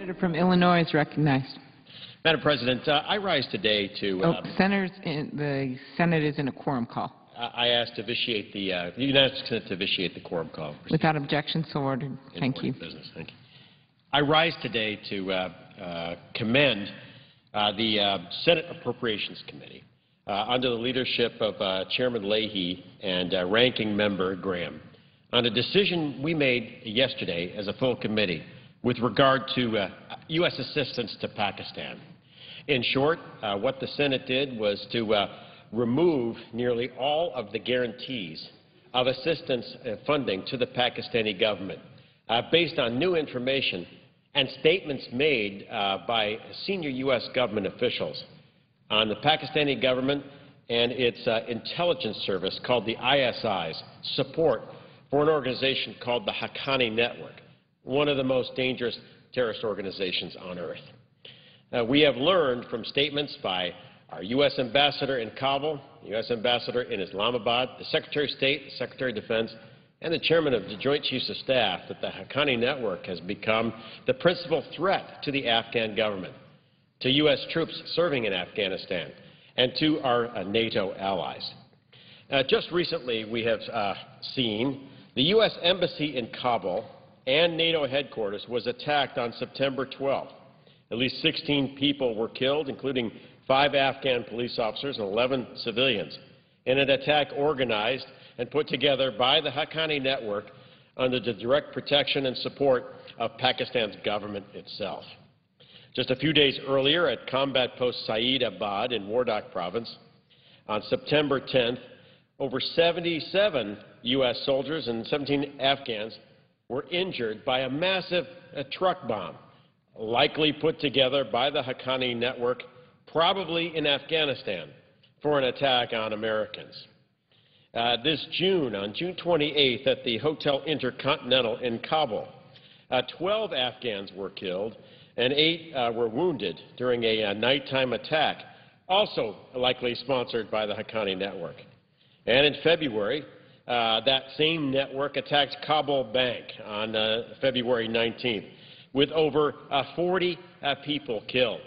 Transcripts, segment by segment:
Senator from Illinois is recognized. Madam President, I rise today to... the Senate is in a quorum call. I ask to vitiate the United States to vitiate the quorum call. Without objection, so ordered. Thank you. Business. Thank you. I rise today to commend the Senate Appropriations Committee under the leadership of Chairman Leahy and Ranking Member Graham on a decision we made yesterday as a full committee with regard to U.S. assistance to Pakistan. In short, what the Senate did was to remove nearly all of the guarantees of assistance funding to the Pakistani government based on new information and statements made by senior U.S. government officials on the Pakistani government and its intelligence service called the ISI's support for an organization called the Haqqani Network, one of the most dangerous terrorist organizations on earth. We have learned from statements by our U.S. Ambassador in Kabul, the U.S. Ambassador in Islamabad, the Secretary of State, the Secretary of Defense, and the Chairman of the Joint Chiefs of Staff that the Haqqani Network has become the principal threat to the Afghan government, to U.S. troops serving in Afghanistan, and to our NATO allies. Just recently, we have seen the U.S. Embassy in Kabul and NATO headquarters was attacked on September 12th. At least 16 people were killed, including 5 Afghan police officers and 11 civilians, in an attack organized and put together by the Haqqani Network under the direct protection and support of Pakistan's government itself. Just a few days earlier at Combat Post Saeed Abad in Wardak Province, on September 10th, over 77 U.S. soldiers and 17 Afghans were injured by a massive truck bomb, likely put together by the Haqqani Network, probably in Afghanistan, for an attack on Americans. This June, on June 28th, at the Hotel Intercontinental in Kabul, 12 Afghans were killed and 8 were wounded during a nighttime attack, also likely sponsored by the Haqqani Network. And in February, that same network attacked Kabul Bank on February 19th, with over 40 people killed.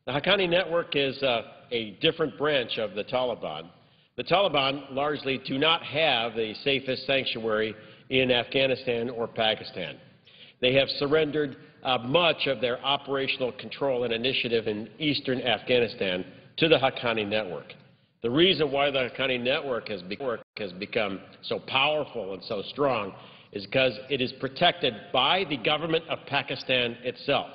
The Haqqani Network is a different branch of the Taliban. The Taliban largely do not have the safest sanctuary in Afghanistan or Pakistan. They have surrendered much of their operational control and initiative in eastern Afghanistan to the Haqqani Network. The reason why the Haqqani Network has become so powerful and so strong is because it is protected by the government of Pakistan itself,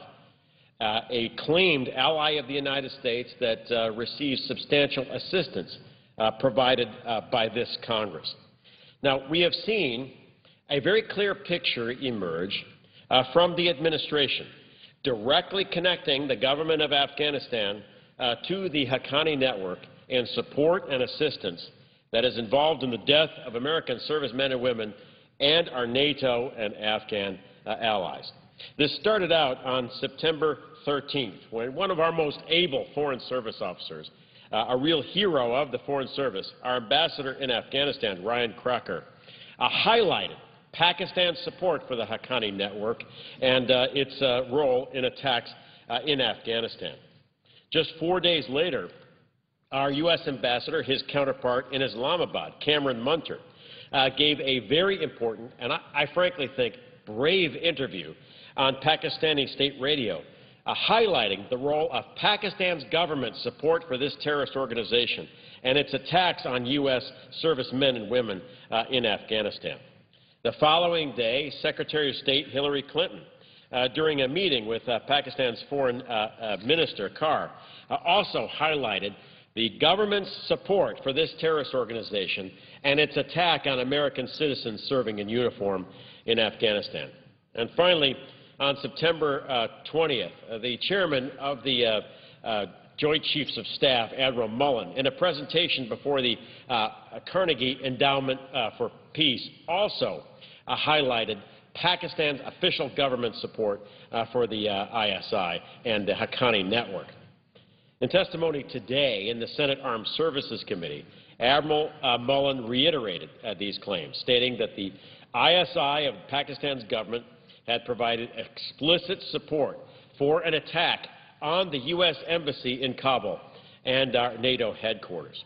a claimed ally of the United States that receives substantial assistance provided by this Congress. Now, we have seen a very clear picture emerge from the administration directly connecting the government of Afghanistan to the Haqqani Network and support and assistance that is involved in the death of American servicemen and women and our NATO and Afghan allies. This started out on September 13th, when one of our most able Foreign Service officers, a real hero of the Foreign Service, our ambassador in Afghanistan, Ryan Crocker, highlighted Pakistan's support for the Haqqani Network and its role in attacks in Afghanistan. Just 4 days later, our U.S. ambassador, his counterpart in Islamabad, Cameron Munter, gave a very important and I frankly think brave interview on Pakistani state radio, highlighting the role of Pakistan's government support for this terrorist organization and its attacks on U.S. servicemen and women in Afghanistan. The following day, Secretary of State Hillary Clinton, during a meeting with Pakistan's Foreign Minister Carr, also highlighted the government's support for this terrorist organization and its attack on American citizens serving in uniform in Afghanistan. And finally, on September 20th, the chairman of the Joint Chiefs of Staff, Admiral Mullen, in a presentation before the Carnegie Endowment for Peace, also highlighted Pakistan's official government support for the ISI and the Haqqani Network. In testimony today in the Senate Armed Services Committee, Admiral Mullen reiterated these claims, stating that the ISI of Pakistan's government had provided explicit support for an attack on the U.S. Embassy in Kabul and our NATO headquarters.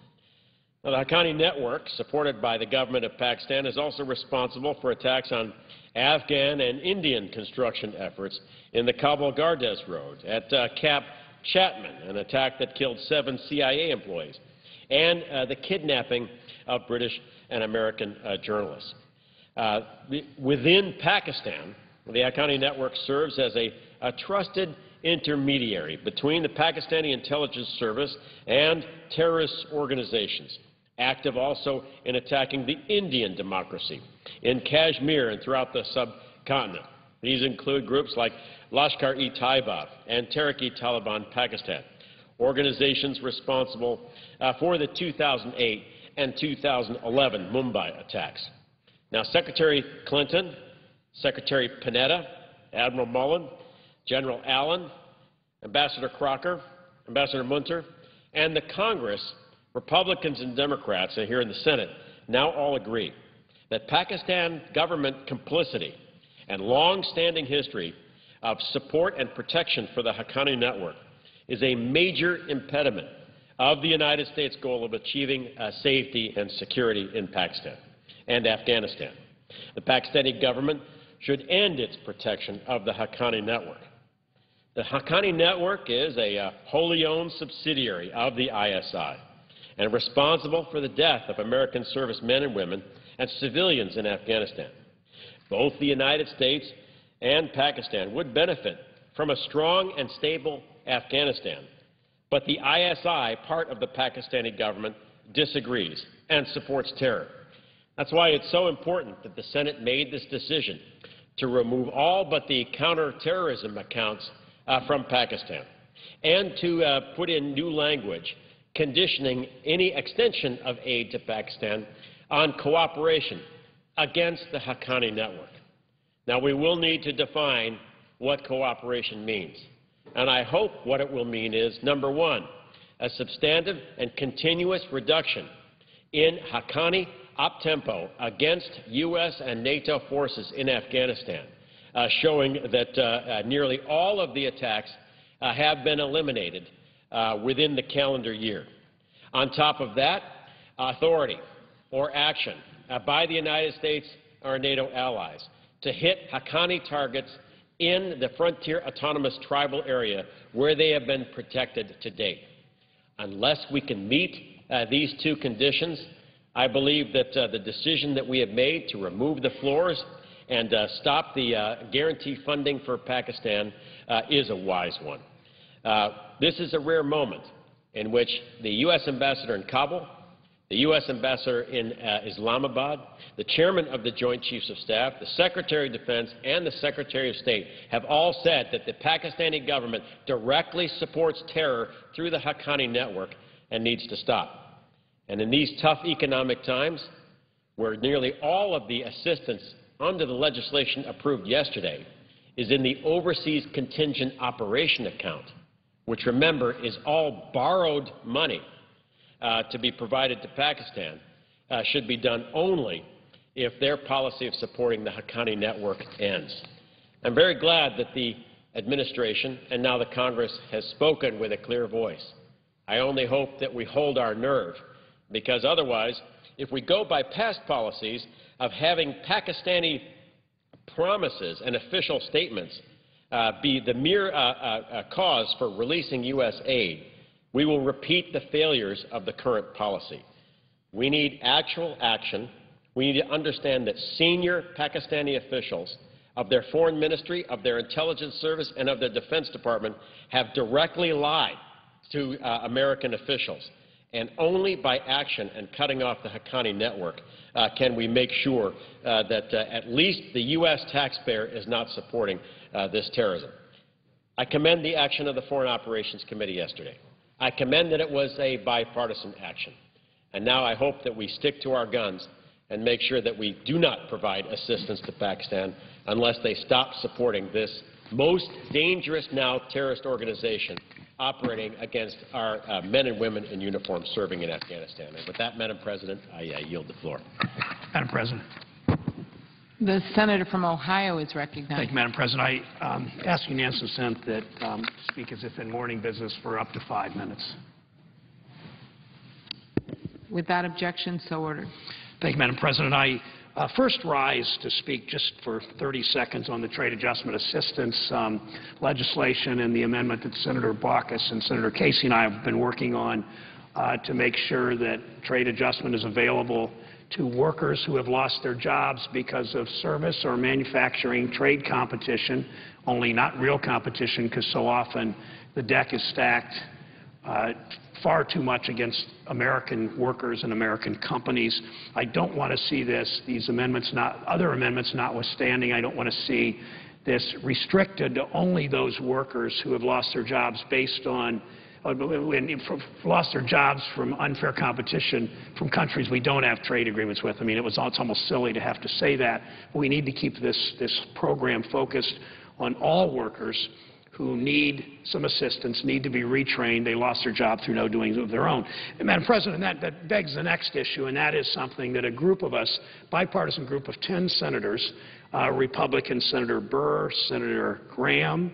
Now, the Haqqani Network, supported by the government of Pakistan, is also responsible for attacks on Afghan and Indian construction efforts in the Kabul-Gardes Road, at Camp Chapman, an attack that killed 7 CIA employees, and the kidnapping of British and American journalists. Within Pakistan, the Haqqani Network serves as a trusted intermediary between the Pakistani intelligence service and terrorist organizations, active also in attacking the Indian democracy in Kashmir and throughout the subcontinent. These include groups like Lashkar-e-Taiba and Tehrik-e-Taliban Pakistan, organizations responsible for the 2008 and 2011 Mumbai attacks. Now, Secretary Clinton, Secretary Panetta, Admiral Mullen, General Allen, Ambassador Crocker, Ambassador Munter, and the Congress, Republicans and Democrats here in the Senate, now all agree that Pakistan government complicity and long-standing history of support and protection for the Haqqani Network is a major impediment of the United States' goal of achieving safety and security in Pakistan and Afghanistan. The Pakistani government should end its protection of the Haqqani Network. The Haqqani Network is a wholly owned subsidiary of the ISI and responsible for the death of American servicemen and women and civilians in Afghanistan. Both the United States and Pakistan would benefit from a strong and stable Afghanistan, but the ISI, part of the Pakistani government, disagrees and supports terror. That's why it's so important that the Senate made this decision to remove all but the counterterrorism accounts from Pakistan and to put in new language conditioning any extension of aid to Pakistan on cooperation against the Haqqani Network. Now, we will need to define what cooperation means, and I hope what it will mean is, number one, a substantive and continuous reduction in Haqqani op-tempo against U.S. and NATO forces in Afghanistan, showing that nearly all of the attacks have been eliminated within the calendar year. On top of that, authority or action by the United States or NATO allies to hit Haqqani targets in the Frontier Autonomous Tribal Area where they have been protected to date. Unless we can meet these two conditions, I believe that the decision that we have made to remove the floors and stop the guarantee funding for Pakistan is a wise one. This is a rare moment in which the U.S. ambassador in Kabul, the U.S. ambassador in Islamabad, the chairman of the Joint Chiefs of Staff, the Secretary of Defense, and the Secretary of State have all said that the Pakistani government directly supports terror through the Haqqani Network and needs to stop. And in these tough economic times, where nearly all of the assistance under the legislation approved yesterday is in the Overseas Contingent Operation Account, which, remember, is all borrowed money to be provided to Pakistan, should be done only if their policy of supporting the Haqqani Network ends. I'm very glad that the administration and now the Congress has spoken with a clear voice. I only hope that we hold our nerve, because otherwise, if we go by past policies of having Pakistani promises and official statements be the mere cause for releasing U.S. aid, we will repeat the failures of the current policy. We need actual action. We need to understand that senior Pakistani officials of their foreign ministry, of their intelligence service, and of their Defense Department have directly lied to American officials. And only by action and cutting off the Haqqani Network can we make sure that at least the U.S. taxpayer is not supporting this terrorism. I commend the action of the Foreign Operations Committee yesterday. I commend that it was a bipartisan action. And now I hope that we stick to our guns and make sure that we do not provide assistance to Pakistan unless they stop supporting this most dangerous now terrorist organization operating against our men and women in uniform serving in Afghanistan. And with that, Madam President, I yield the floor. Madam President. The senator from Ohio is recognized. Thank you, Madam President. I ask unanimous consent that speak as if in morning business for up to 5 minutes. Without objection, so ordered. Thank you, Madam President. I first rise to speak just for 30 seconds on the trade adjustment assistance legislation and the amendment that Senator Baucus and Senator Casey and I have been working on to make sure that trade adjustment is available to workers who have lost their jobs because of service or manufacturing trade competition, only not real competition, because so often the deck is stacked far too much against American workers and American companies. I don't want to see these amendments, other amendments notwithstanding, I don't want to see this restricted to only those workers who have lost their jobs based on lost their jobs from unfair competition from countries we don't have trade agreements with. I mean, it's almost silly to have to say that. But we need to keep this program focused on all workers who need some assistance, need to be retrained. They lost their job through no doing of their own. And, Madam President, that begs the next issue, and that is something that a group of us, bipartisan group of 10 senators, Republicans, Senator Burr, Senator Graham,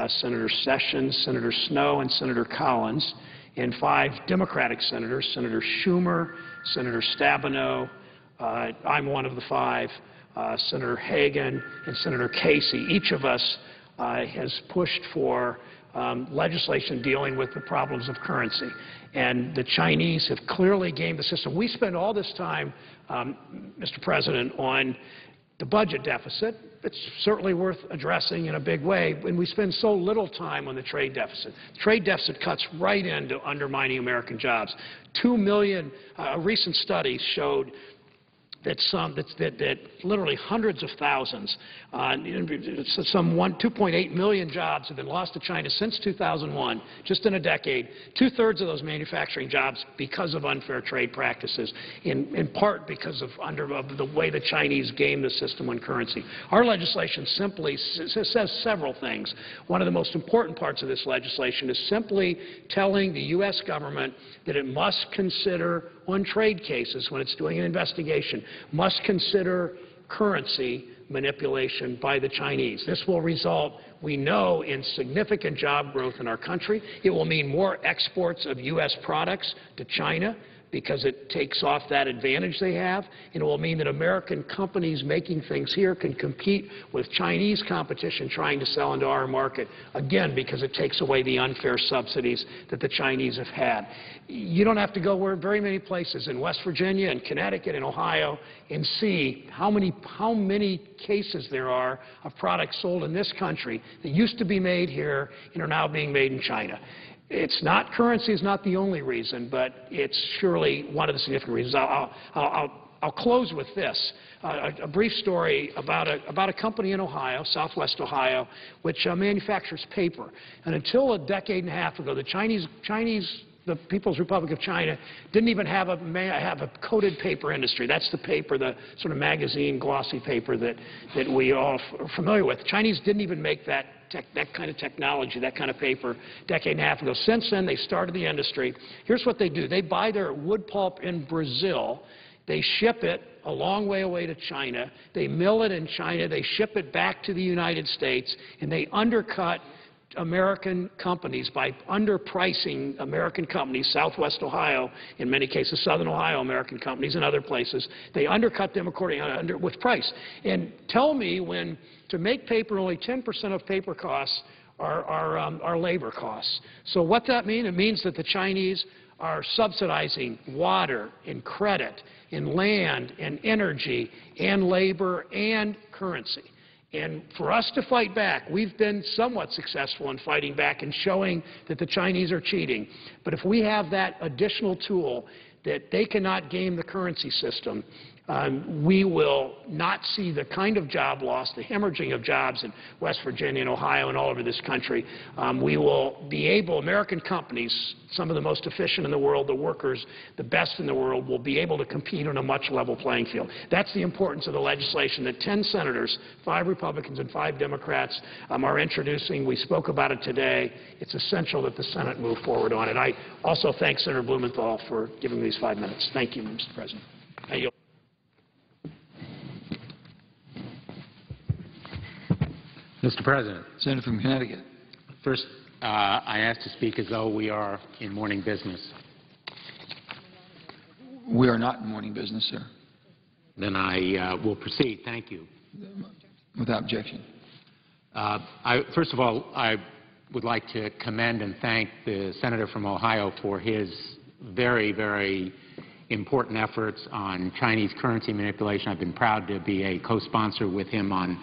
Senator Sessions, Senator Snowe, and Senator Collins, and 5 Democratic senators, Senator Schumer, Senator Stabenow, I'm one of the 5, Senator Hagan, and Senator Casey. Each of us has pushed for legislation dealing with the problems of currency. And the Chinese have clearly gamed the system. We spend all this time, Mr. President, on the budget deficit. It's certainly worth addressing in a big way, and we spend so little time on the trade deficit. The trade deficit cuts right into undermining American jobs. 2 million, a recent study showed that literally hundreds of thousands, some 2.8 million jobs have been lost to China since 2001, just in a decade. 2/3 of those manufacturing jobs because of unfair trade practices, in part because of the way the Chinese game the system on currency. Our legislation simply says several things. One of the most important parts of this legislation is simply telling the U.S. government that it must consider on trade cases when it's doing an investigation, must consider currency manipulation by the Chinese. This will result, we know, in significant job growth in our country. It will mean more exports of U.S. products to China because it takes off that advantage they have, and it will mean that American companies making things here can compete with Chinese competition trying to sell into our market, again, because it takes away the unfair subsidies that the Chinese have had. You don't have to go very many places in West Virginia and Connecticut and Ohio and see how many cases there are of products sold in this country that used to be made here and are now being made in China. It's not, currency is not the only reason, but it's surely one of the significant reasons. I'll close with this, a brief story about a company in Ohio, Southwest Ohio, which manufactures paper. And until a decade and a half ago, the People's Republic of China didn't even have a coated paper industry. That's the paper, the sort of magazine glossy paper that we all are familiar with. Chinese didn't even make that kind of technology, that kind of paper, a decade and a half ago. Since then, they started the industry. Here's what they do. They buy their wood pulp in Brazil. They ship it a long way away to China. They mill it in China. They ship it back to the United States, and they undercut American companies by underpricing American companies, Southwest Ohio, in many cases Southern Ohio American companies and other places. They undercut them with price. And tell me when to make paper, only 10% of paper costs are labor costs. So what that means? It means that the Chinese are subsidizing water and credit and land and energy and labor and currency. And for us to fight back, we've been somewhat successful in fighting back and showing that the Chinese are cheating. But if we have that additional tool that they cannot game the currency system, we will not see the kind of job loss, the hemorrhaging of jobs in West Virginia and Ohio and all over this country. We will be able, American companies, some of the most efficient in the world, the workers, the best in the world, will be able to compete on a much level playing field. That's the importance of the legislation that 10 senators, 5 Republicans and 5 Democrats, are introducing. We spoke about it today. It's essential that the Senate move forward on it. I also thank Senator Blumenthal for giving me these 5 minutes. Thank you, Mr. President. Mr. President, Senator from Connecticut. first, I ask to speak as though we are in morning business. We are not in morning business, sir. Then I will proceed. Thank you. Without objection. First of all, I would like to commend and thank the senator from Ohio for his very, very important efforts on Chinese currency manipulation. I've been proud to be a co-sponsor with him on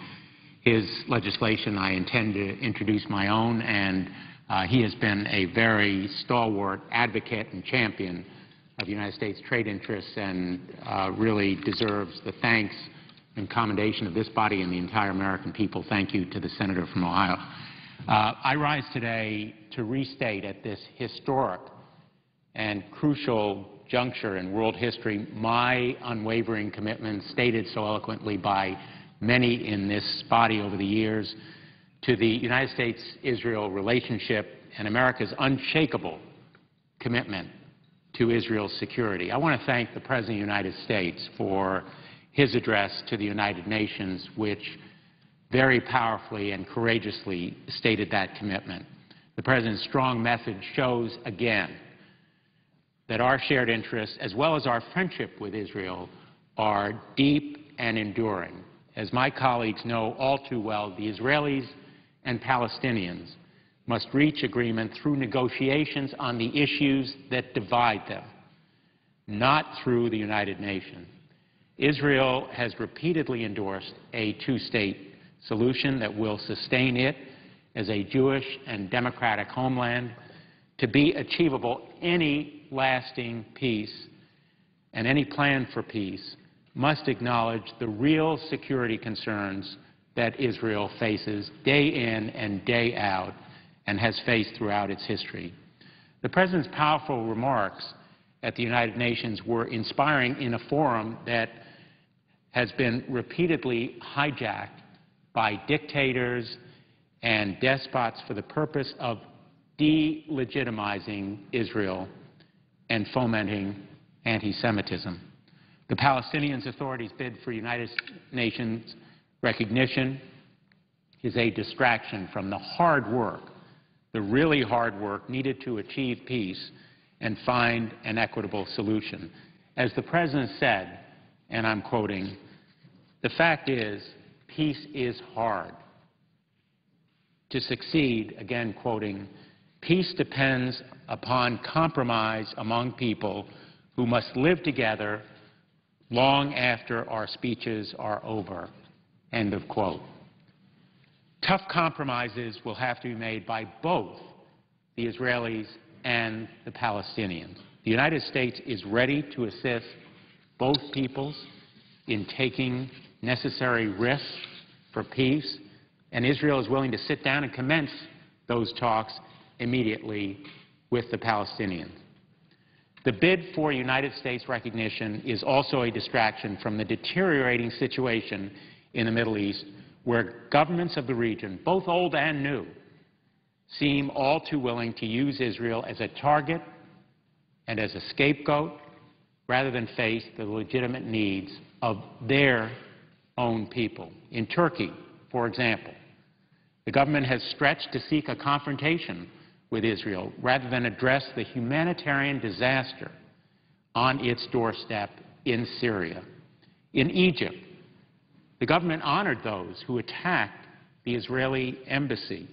his legislation. I intend to introduce my own, and he has been a very stalwart advocate and champion of United States trade interests and really deserves the thanks and commendation of this body and the entire American people. Thank you to the senator from Ohio. I rise today to restate at this historic and crucial juncture in world history my unwavering commitment, stated so eloquently by many in this body over the years, to the United States-Israel relationship and America's unshakable commitment to Israel's security. I want to thank the President of the United States for his address to the United Nations, which very powerfully and courageously stated that commitment. The President's strong message shows again that our shared interests, as well as our friendship with Israel, are deep and enduring. As my colleagues know all too well, the Israelis and Palestinians must reach agreement through negotiations on the issues that divide them, not through the United Nations. Israel has repeatedly endorsed a two-state solution that will sustain it as a Jewish and democratic homeland. To be achievable, any lasting peace and any plan for peace must acknowledge the real security concerns that Israel faces day in and day out and has faced throughout its history. The President's powerful remarks at the United Nations were inspiring in a forum that has been repeatedly hijacked by dictators and despots for the purpose of delegitimizing Israel and fomenting anti-Semitism. The Palestinian Authority's bid for United Nations recognition is a distraction from the hard work, the really hard work needed to achieve peace and find an equitable solution. As the President said, and I'm quoting, "The fact is, peace is hard. To succeed," again quoting, "peace depends upon compromise among people who must live together long after our speeches are over," end of quote. Tough compromises will have to be made by both the Israelis and the Palestinians. The United States is ready to assist both peoples in taking necessary risks for peace, and Israel is willing to sit down and commence those talks immediately with the Palestinians. The bid for United States recognition is also a distraction from the deteriorating situation in the Middle East, where governments of the region, both old and new, seem all too willing to use Israel as a target and as a scapegoat rather than face the legitimate needs of their own people. In Turkey, for example, the government has stretched to seek a confrontation with Israel rather than address the humanitarian disaster on its doorstep in Syria. In Egypt, the government honored those who attacked the Israeli embassy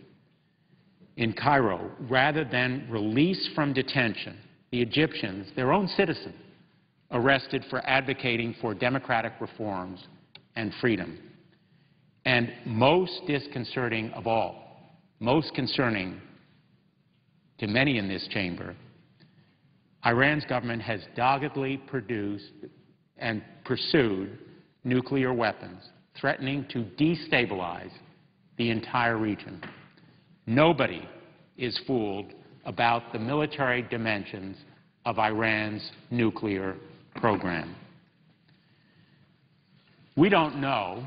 in Cairo rather than release from detention the Egyptians, their own citizens, arrested for advocating for democratic reforms and freedom. And most disconcerting of all, most concerning to many in this chamber, Iran's government has doggedly produced and pursued nuclear weapons, threatening to destabilize the entire region. Nobody is fooled about the military dimensions of Iran's nuclear program. We don't know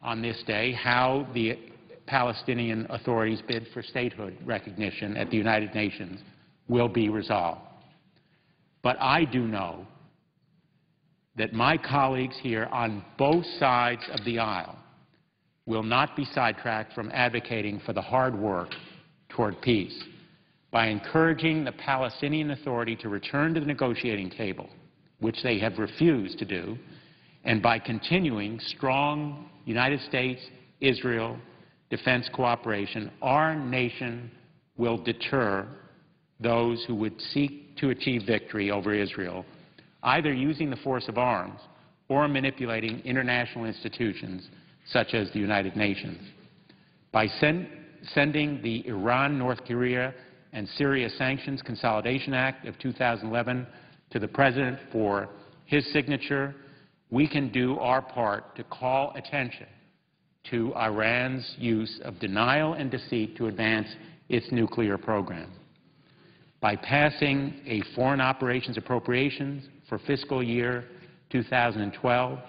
on this day how the Palestinian Authority's bid for statehood recognition at the United Nations will be resolved. But I do know that my colleagues here on both sides of the aisle will not be sidetracked from advocating for the hard work toward peace. By encouraging the Palestinian Authority to return to the negotiating table, which they have refused to do, and by continuing strong United States-Israel defense cooperation, our nation will deter those who would seek to achieve victory over Israel, either using the force of arms or manipulating international institutions such as the United Nations. By sending the Iran, North Korea, and Syria Sanctions Consolidation Act of 2011 to the President for his signature, we can do our part to call attention to Iran's use of denial and deceit to advance its nuclear program. By passing a foreign operations appropriations for fiscal year 2012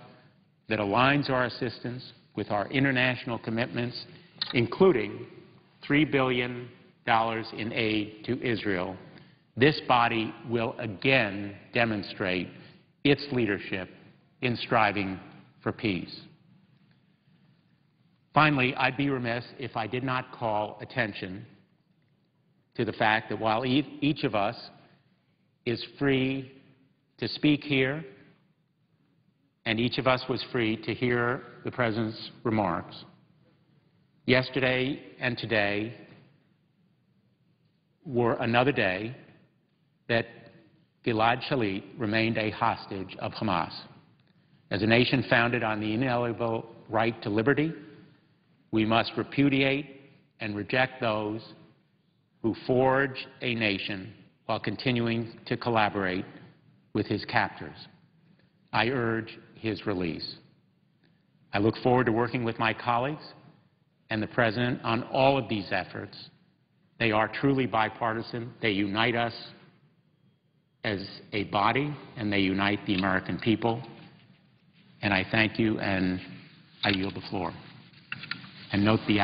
that aligns our assistance with our international commitments, including $3 billion in aid to Israel, this body will again demonstrate its leadership in striving for peace. Finally, I'd be remiss if I did not call attention to the fact that while each of us is free to speak here, and each of us was free to hear the President's remarks, yesterday and today were another day that Gilad Shalit remained a hostage of Hamas. As a nation founded on the inalienable right to liberty, we must repudiate and reject those who forge a nation while continuing to collaborate with his captors. I urge his release. I look forward to working with my colleagues and the President on all of these efforts. They are truly bipartisan. They unite us as a body, and they unite the American people. And I thank you, and I yield the floor. And note the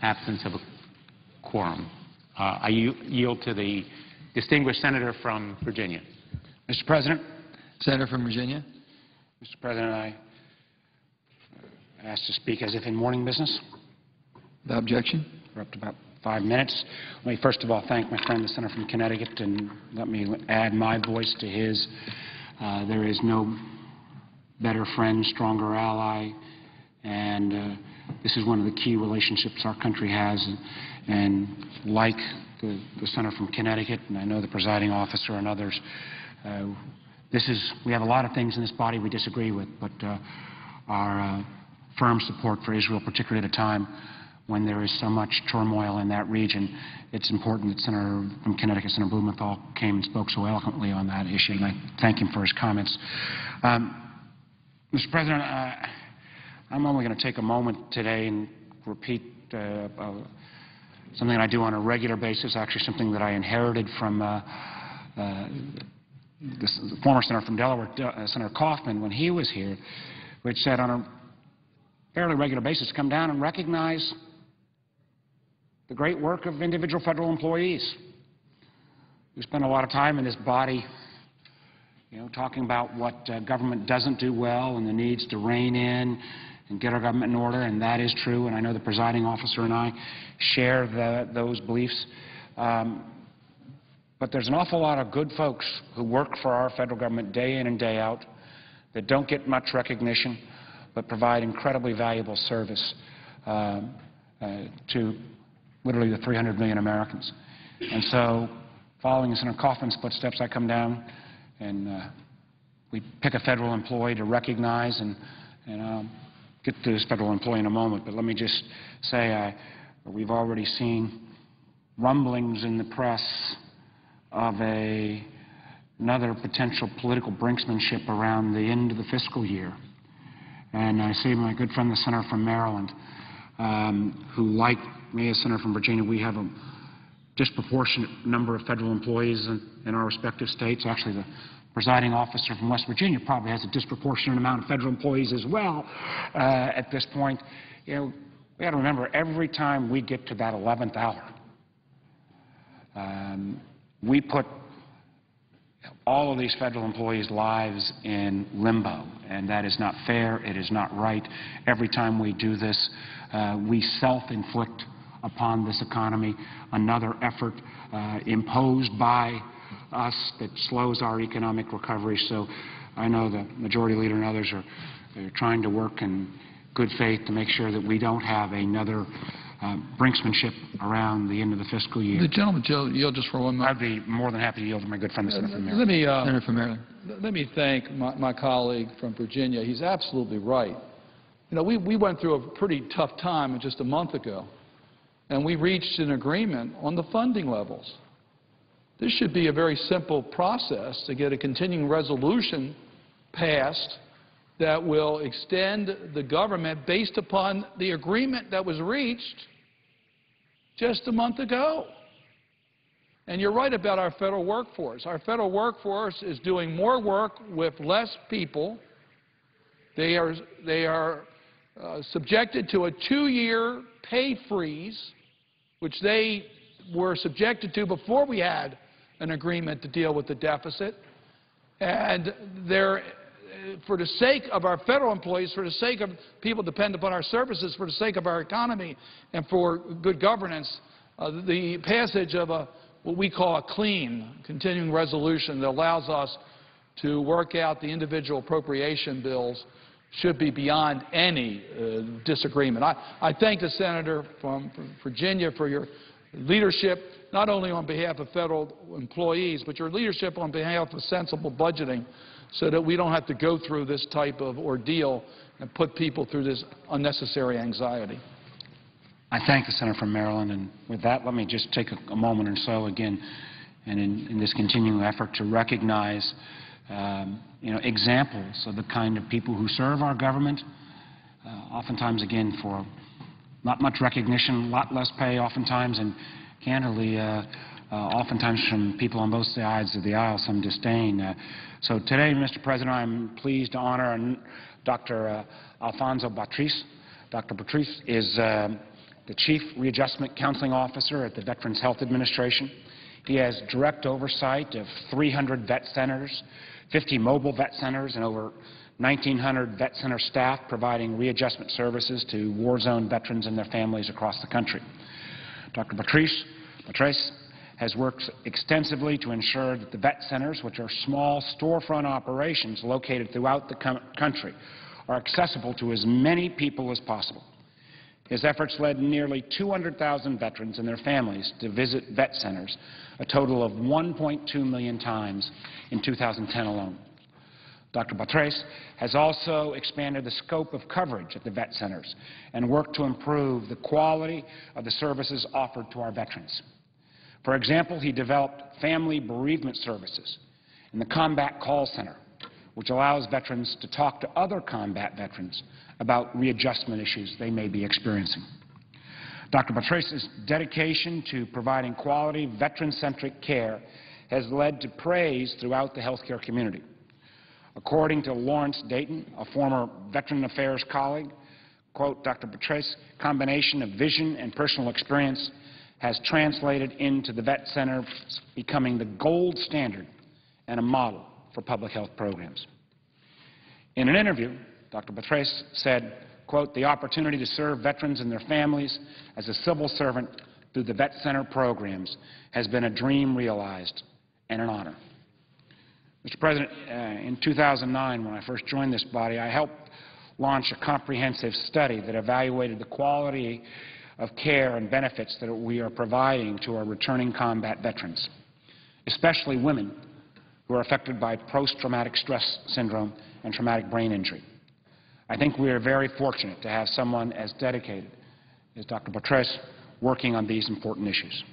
absence of a quorum. I yield to the distinguished senator from Virginia. Mr. President. Senator from Virginia. Mr. President, I asked to speak as if in morning business. Without objection. For up to about 5 minutes. Let me first of all thank my friend, the senator from Connecticut, and let me add my voice to his. There is no better friend, stronger ally, and this is one of the key relationships our country has. And like the senator from Connecticut, and I know the presiding officer and others, we have a lot of things in this body we disagree with, but our firm support for Israel, particularly at a time when there is so much turmoil in that region, it's important that Senator from Connecticut, Senator Blumenthal, came and spoke so eloquently on that issue, and I thank him for his comments. Mr. President, I'm only going to take a moment today and repeat something that I do on a regular basis, actually something that I inherited from the former senator from Delaware, Senator Kaufman, when he was here, which said on a fairly regular basis, come down and recognize the great work of individual federal employees. We spend a lot of time in this body, talking about what government doesn't do well and the needs to rein in and get our government in order, and that is true, and I know the presiding officer and I share those beliefs. But there's an awful lot of good folks who work for our federal government day in and day out that don't get much recognition but provide incredibly valuable service to literally the 300 million Americans. And so, following Senator Kaufman's footsteps, I come down and we pick a federal employee to recognize, and I'll get to this federal employee in a moment, but let me just say we've already seen rumblings in the press of another potential political brinksmanship around the end of the fiscal year. And I see my good friend, the senator from Maryland, who, like me as senator from Virginia, we have a disproportionate number of federal employees in our respective states. Actually, the presiding officer from West Virginia probably has a disproportionate amount of federal employees as well at this point. We got to remember, every time we get to that 11th hour, we put all of these federal employees' lives in limbo, and that is not fair. It is not right. Every time we do this, we self-inflict upon this economy another effort imposed by us that slows our economic recovery. So I know the Majority Leader and others are trying to work in good faith to make sure that we don't have another brinksmanship around the end of the fiscal year. The gentleman, Joe, yield just for 1 moment. I'd be more than happy to yield to my good friend, the Senator from Maryland. Senator from Maryland. Let me thank my colleague from Virginia. He's absolutely right. You know, we went through a pretty tough time just a month ago, and we reached an agreement on the funding levels. This should be a very simple process to get a continuing resolution passed that will extend the government based upon the agreement that was reached just a month ago. And you're right about our federal workforce. Our federal workforce is doing more work with less people. They are subjected to a 2-year pay freeze, which they were subjected to before we had an agreement to deal with the deficit. And they're, for the sake of our federal employees, for the sake of people dependent upon our services, for the sake of our economy, and for good governance, the passage of what we call a clean continuing resolution that allows us to work out the individual appropriation bills should be beyond any disagreement. I thank the Senator from Virginia for your leadership, not only on behalf of federal employees, but your leadership on behalf of sensible budgeting so that we don't have to go through this type of ordeal and put people through this unnecessary anxiety. I thank the Senator from Maryland, and with that, let me just take a moment or so again, and in this continuing effort to recognize examples of the kind of people who serve our government, oftentimes, again, for not much recognition, a lot less pay oftentimes, and candidly, oftentimes from people on both sides of the aisle, some disdain. So today, Mr. President, I'm pleased to honor Dr. Alfonso Batres. Dr. Batres is the Chief Readjustment Counseling Officer at the Veterans Health Administration. He has direct oversight of 300 vet centers, 50 mobile vet centers, and over 1,900 vet center staff providing readjustment services to war zone veterans and their families across the country. Dr. Batres has worked extensively to ensure that the vet centers, which are small storefront operations located throughout the country, are accessible to as many people as possible. His efforts led nearly 200,000 veterans and their families to visit vet centers, a total of 1.2 million times in 2010 alone. Dr. Batres has also expanded the scope of coverage at the vet centers and worked to improve the quality of the services offered to our veterans. For example, he developed family bereavement services in the Combat Call Center, which allows veterans to talk to other combat veterans about readjustment issues they may be experiencing. Dr. Batres' dedication to providing quality, veteran-centric care has led to praise throughout the healthcare community. According to Lawrence Dayton, a former Veteran Affairs colleague, quote, Dr. Batres' combination of vision and personal experience has translated into the vet center becoming the gold standard and a model for public health programs. In an interview, Dr. Batres said, quote, the opportunity to serve veterans and their families as a civil servant through the vet center programs has been a dream realized and an honor. Mr. President, in 2009, when I first joined this body, I helped launch a comprehensive study that evaluated the quality of care and benefits that we are providing to our returning combat veterans, especially women who are affected by post-traumatic stress syndrome and traumatic brain injury. I think we are very fortunate to have someone as dedicated as Dr. Batres working on these important issues.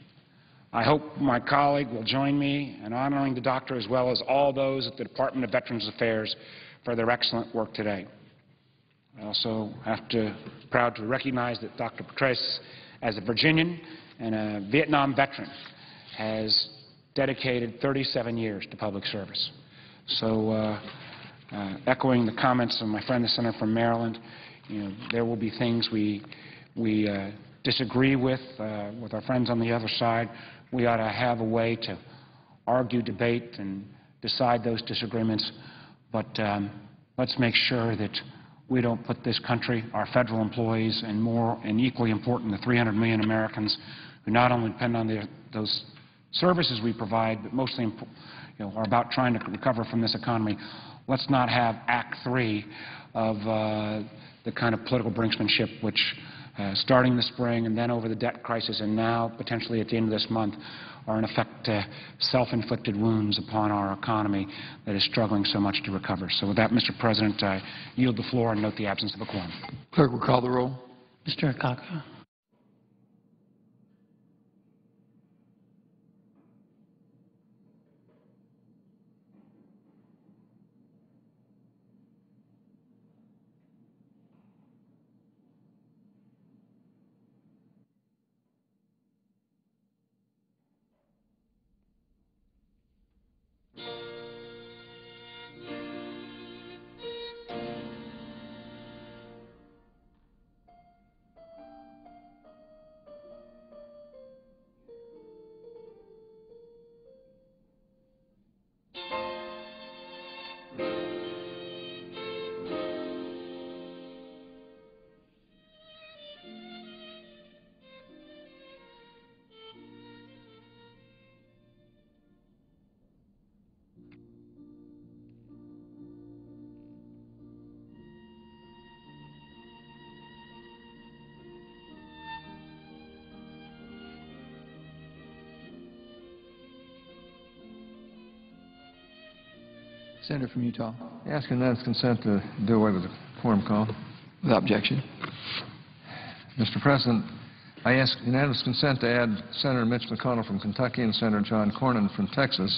I hope my colleague will join me in honoring the doctor as well as all those at the Department of Veterans Affairs for their excellent work today. I also proud to recognize that Dr. Batres, as a Virginian and a Vietnam veteran, has dedicated 37 years to public service. So echoing the comments of my friend, the Senator from Maryland, there will be things we disagree with our friends on the other side. We ought to have a way to argue, debate, and decide those disagreements, but let's make sure that we don't put this country, our federal employees, and equally important, the 300 million Americans who not only depend on those services we provide, but mostly are about trying to recover from this economy. Let's not have Act 3 of the kind of political brinksmanship which, starting in the spring and then over the debt crisis and now potentially at the end of this month, are in effect self-inflicted wounds upon our economy that is struggling so much to recover. So with that, Mr. President, I yield the floor and note the absence of a quorum. Clerk will call the roll. Mr. Akaka. Senator from Utah. Ask unanimous consent to do away with the quorum call. Without objection. Mr. President, I ask unanimous consent to add Senator Mitch McConnell from Kentucky and Senator John Cornyn from Texas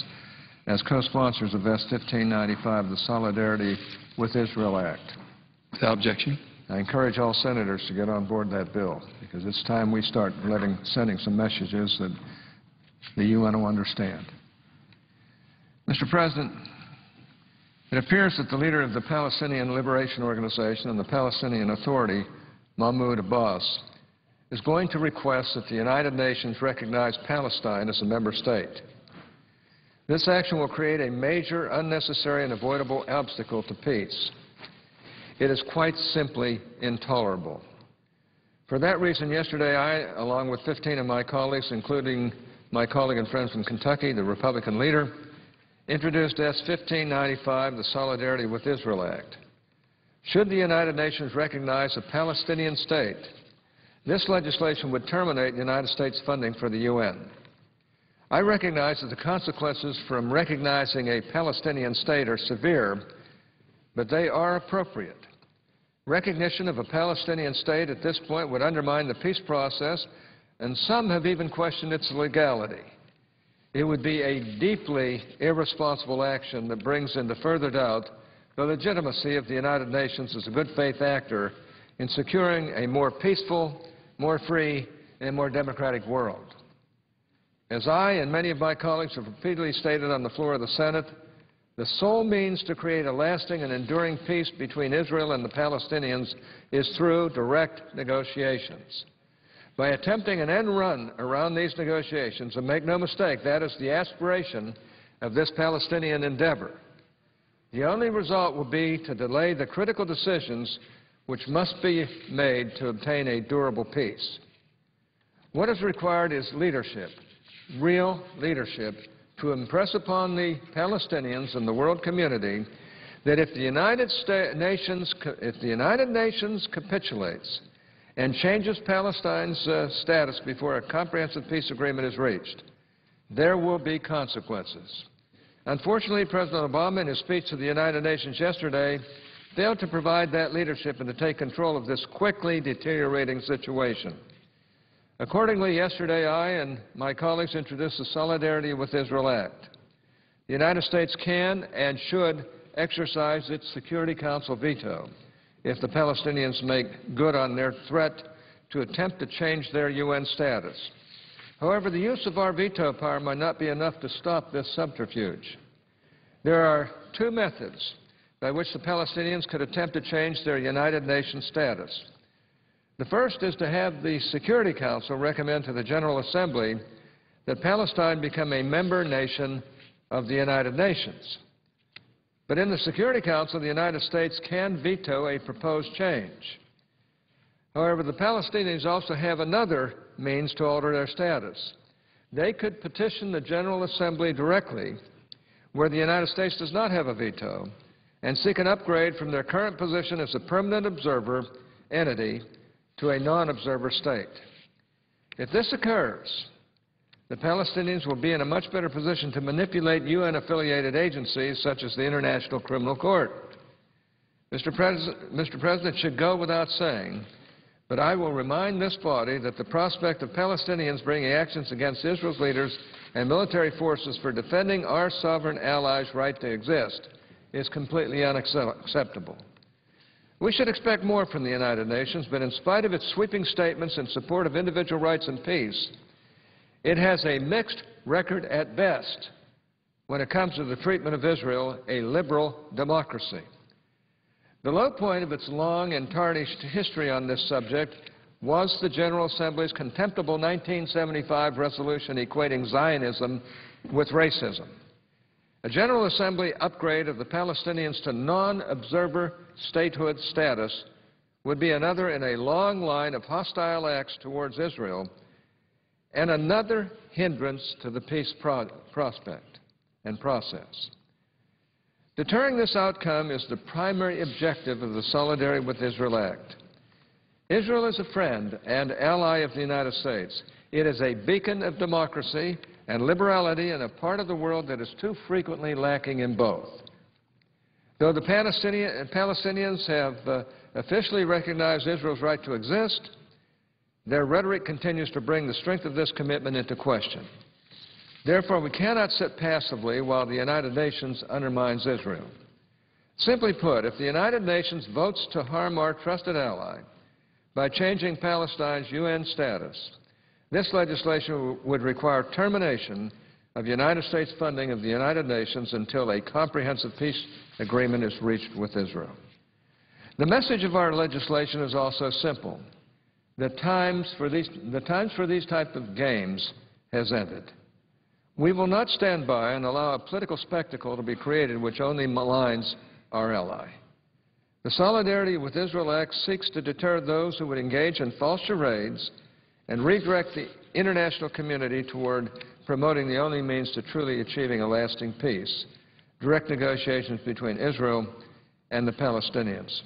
as co-sponsors of S. 1595, the Solidarity with Israel Act. Without objection. I encourage all senators to get on board that bill, because it's time we start sending some messages that the UN will understand. Mr. President, it appears that the leader of the Palestinian Liberation Organization and the Palestinian Authority, Mahmoud Abbas, is going to request that the United Nations recognize Palestine as a member state. This action will create a major, unnecessary, and avoidable obstacle to peace. It is quite simply intolerable. For that reason, yesterday I, along with 15 of my colleagues, including my colleague and friend from Kentucky, the Republican leader, introduced S. 1595, the Solidarity with Israel Act. Should the United Nations recognize a Palestinian state, this legislation would terminate United States funding for the UN. I recognize that the consequences from recognizing a Palestinian state are severe, but they are appropriate. Recognition of a Palestinian state at this point would undermine the peace process, and some have even questioned its legality. It would be a deeply irresponsible action that brings into further doubt the legitimacy of the United Nations as a good faith actor in securing a more peaceful, more free, and more democratic world. As I and many of my colleagues have repeatedly stated on the floor of the Senate, the sole means to create a lasting and enduring peace between Israel and the Palestinians is through direct negotiations. By attempting an end run around these negotiations, and make no mistake, that is the aspiration of this Palestinian endeavor, the only result will be to delay the critical decisions which must be made to obtain a durable peace. What is required is leadership, real leadership, to impress upon the Palestinians and the world community that if the United Nations capitulates and changes Palestine's status before a comprehensive peace agreement is reached, there will be consequences. Unfortunately, President Obama, in his speech to the United Nations yesterday, failed to provide that leadership and to take control of this quickly deteriorating situation. Accordingly, yesterday I and my colleagues introduced the Solidarity with Israel Act. The United States can and should exercise its Security Council veto if the Palestinians make good on their threat to attempt to change their UN status. However, the use of our veto power might not be enough to stop this subterfuge. There are two methods by which the Palestinians could attempt to change their United Nations status. The first is to have the Security Council recommend to the General Assembly that Palestine become a member nation of the United Nations. But in the Security Council, the United States can veto a proposed change. However, the Palestinians also have another means to alter their status. They could petition the General Assembly directly, where the United States does not have a veto, and seek an upgrade from their current position as a permanent observer entity to a non-observer state. If this occurs, the Palestinians will be in a much better position to manipulate UN-affiliated agencies such as the International Criminal Court. Mr. President, it should go without saying, but I will remind this body that the prospect of Palestinians bringing actions against Israel's leaders and military forces for defending our sovereign allies' right to exist is completely unacceptable. We should expect more from the United Nations, but in spite of its sweeping statements in support of individual rights and peace, it has a mixed record at best when it comes to the treatment of Israel, a liberal democracy. The low point of its long and tarnished history on this subject was the General Assembly's contemptible 1975 resolution equating Zionism with racism. A General Assembly upgrade of the Palestinians to non-observer statehood status would be another in a long line of hostile acts towards Israel and another hindrance to the peace prospect and process. Deterring this outcome is the primary objective of the Solidarity with Israel Act. Israel is a friend and ally of the United States. It is a beacon of democracy and liberality in a part of the world that is too frequently lacking in both. Though the Palestinians have officially recognized Israel's right to exist, their rhetoric continues to bring the strength of this commitment into question. Therefore, we cannot sit passively while the United Nations undermines Israel. Simply put, if the United Nations votes to harm our trusted ally by changing Palestine's UN status, this legislation would require termination of United States funding of the United Nations until a comprehensive peace agreement is reached with Israel. The message of our legislation is also simple. The times for these type of games has ended. We will not stand by and allow a political spectacle to be created which only maligns our ally. The Solidarity with Israel Act seeks to deter those who would engage in false charades and redirect the international community toward promoting the only means to truly achieving a lasting peace, direct negotiations between Israel and the Palestinians.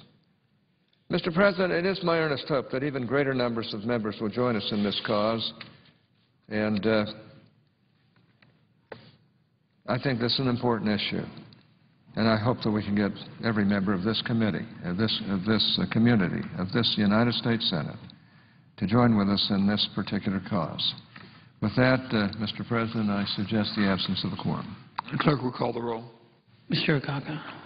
Mr. President, it is my earnest hope that even greater numbers of members will join us in this cause, and I think this is an important issue, and I hope that we can get every member of this committee, of this community, of this United States Senate, to join with us in this particular cause. With that, Mr. President, I suggest the absence of the quorum. The clerk will call the roll. Mr. Akaka.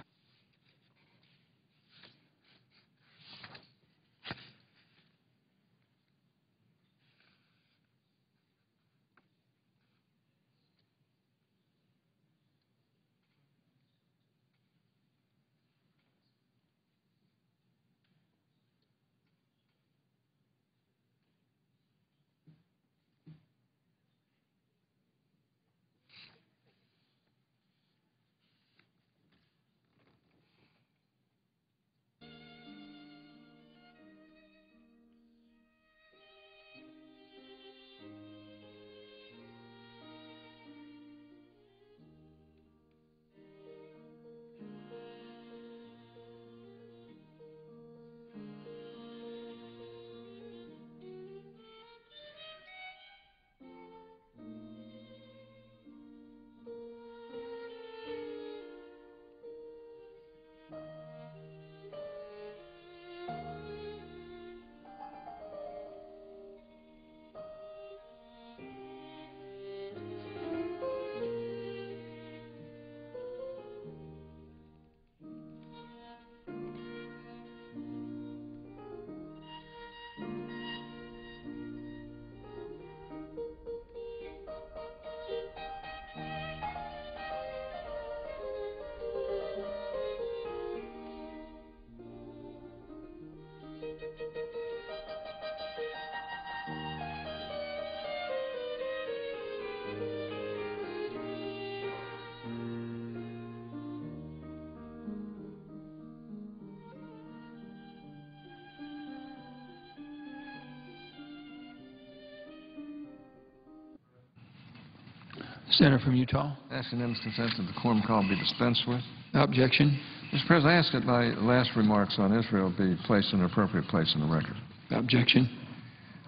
Senator from Utah. Ask unanimous consent that the quorum call be dispensed with. Objection. Mr. President, I ask that my last remarks on Israel be placed in an appropriate place in the record. Objection.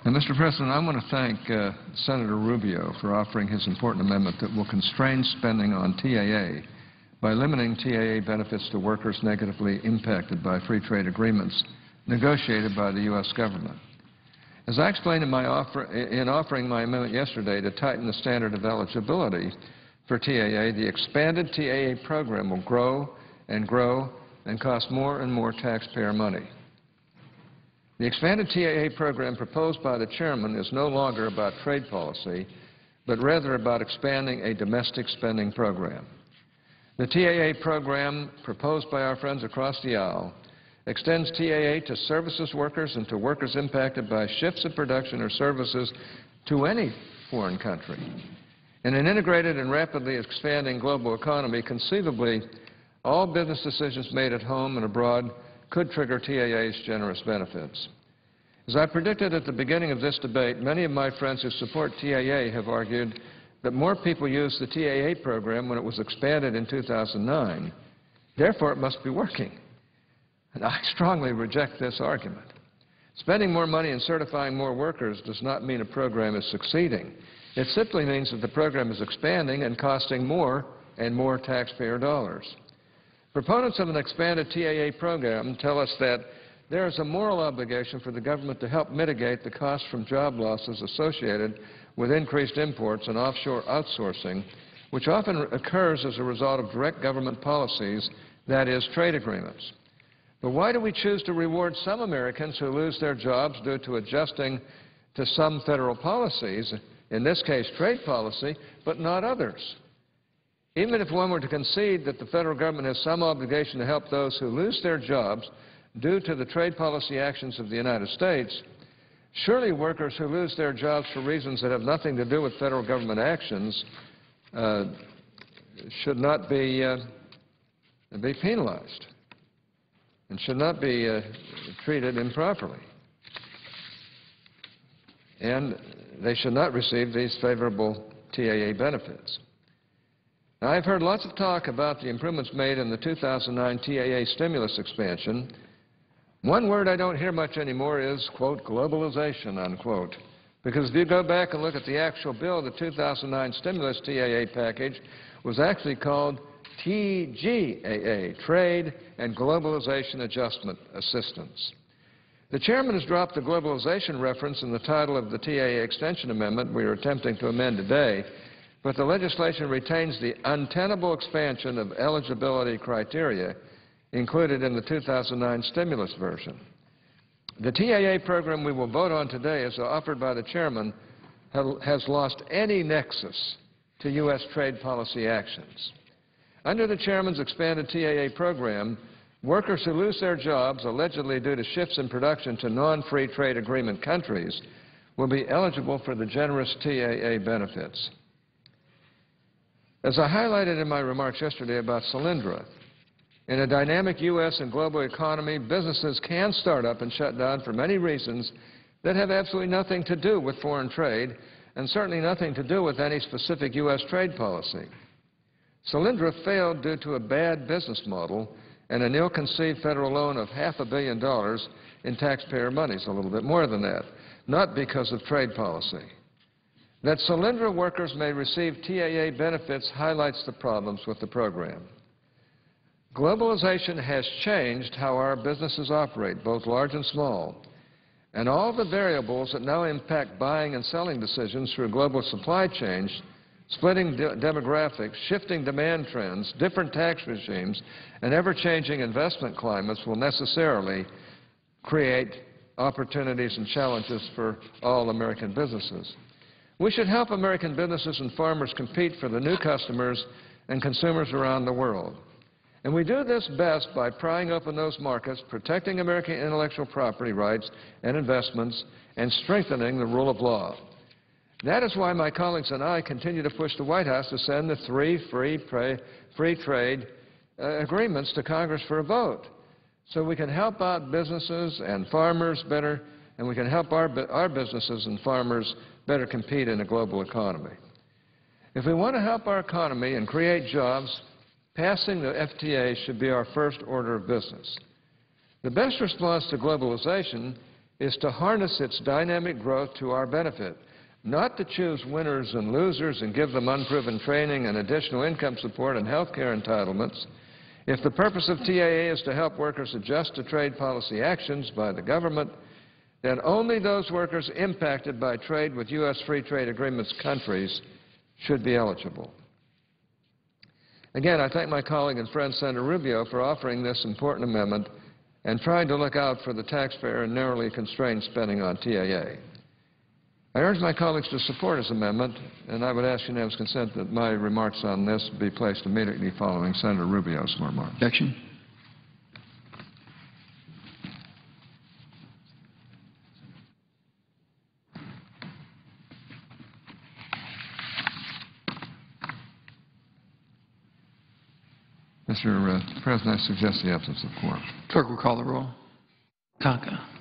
And, Mr. President, I want to thank Senator Rubio for offering his important amendment that will constrain spending on TAA by limiting TAA benefits to workers negatively impacted by free trade agreements negotiated by the U.S. government. As I explained in offering my amendment yesterday to tighten the standard of eligibility for TAA, the expanded TAA program will grow and cost more and more taxpayer money. The expanded TAA program proposed by the chairman is no longer about trade policy, but rather about expanding a domestic spending program. The TAA program proposed by our friends across the aisle extends TAA to services workers and to workers impacted by shifts in production or services to any foreign country. In an integrated and rapidly expanding global economy, conceivably, all business decisions made at home and abroad could trigger TAA's generous benefits. As I predicted at the beginning of this debate, many of my friends who support TAA have argued that more people used the TAA program when it was expanded in 2009. Therefore, it must be working. And I strongly reject this argument. Spending more money and certifying more workers does not mean a program is succeeding. It simply means that the program is expanding and costing more and more taxpayer dollars. Proponents of an expanded TAA program tell us that there is a moral obligation for the government to help mitigate the costs from job losses associated with increased imports and offshore outsourcing, which often occurs as a result of direct government policies, that is, trade agreements. But why do we choose to reward some Americans who lose their jobs due to adjusting to some federal policies, in this case trade policy, but not others? Even if one were to concede that the federal government has some obligation to help those who lose their jobs due to the trade policy actions of the United States, surely workers who lose their jobs for reasons that have nothing to do with federal government actions should not be penalized and should not be treated improperly. And they should not receive these favorable TAA benefits. Now, I've heard lots of talk about the improvements made in the 2009 TAA stimulus expansion. One word I don't hear much anymore is, quote, globalization, unquote. Because if you go back and look at the actual bill, the 2009 stimulus TAA package was actually called TGAA, Trade and Globalization Adjustment Assistance. The chairman has dropped the globalization reference in the title of the TAA extension amendment we are attempting to amend today, but the legislation retains the untenable expansion of eligibility criteria included in the 2009 stimulus version. The TAA program we will vote on today, as offered by the chairman, has lost any nexus to U.S. trade policy actions. Under the chairman's expanded TAA program, workers who lose their jobs, allegedly due to shifts in production to non-free trade agreement countries, will be eligible for the generous TAA benefits. As I highlighted in my remarks yesterday about Solyndra, in a dynamic U.S. and global economy, businesses can start up and shut down for many reasons that have absolutely nothing to do with foreign trade and certainly nothing to do with any specific U.S. trade policy. Solyndra failed due to a bad business model and an ill-conceived federal loan of $500 million in taxpayer monies, a little bit more than that, not because of trade policy. That Solyndra workers may receive TAA benefits highlights the problems with the program. Globalization has changed how our businesses operate, both large and small, and all the variables that now impact buying and selling decisions through global supply chains, splitting demographics, shifting demand trends, different tax regimes, and ever-changing investment climates will necessarily create opportunities and challenges for all American businesses. We should help American businesses and farmers compete for the new customers and consumers around the world. And we do this best by prying open those markets, protecting American intellectual property rights and investments, and strengthening the rule of law. That is why my colleagues and I continue to push the White House to send the 3 free trade agreements to Congress for a vote, so we can help out businesses and farmers better, and we can help our businesses and farmers better compete in a global economy. If we want to help our economy and create jobs, passing the FTA should be our first order of business. The best response to globalization is to harness its dynamic growth to our benefit, not to choose winners and losers and give them unproven training and additional income support and health care entitlements. If the purpose of TAA is to help workers adjust to trade policy actions by the government, then only those workers impacted by trade with U.S. free trade agreements countries should be eligible. Again, I thank my colleague and friend Senator Rubio for offering this important amendment and trying to look out for the taxpayer and narrowly constrain spending on TAA. I urge my colleagues to support his amendment, and I would ask unanimous consent that my remarks on this be placed immediately following Senator Rubio's remarks. Objection? Mr. President, I suggest the absence of quorum. Clerk will call the roll. Kaka.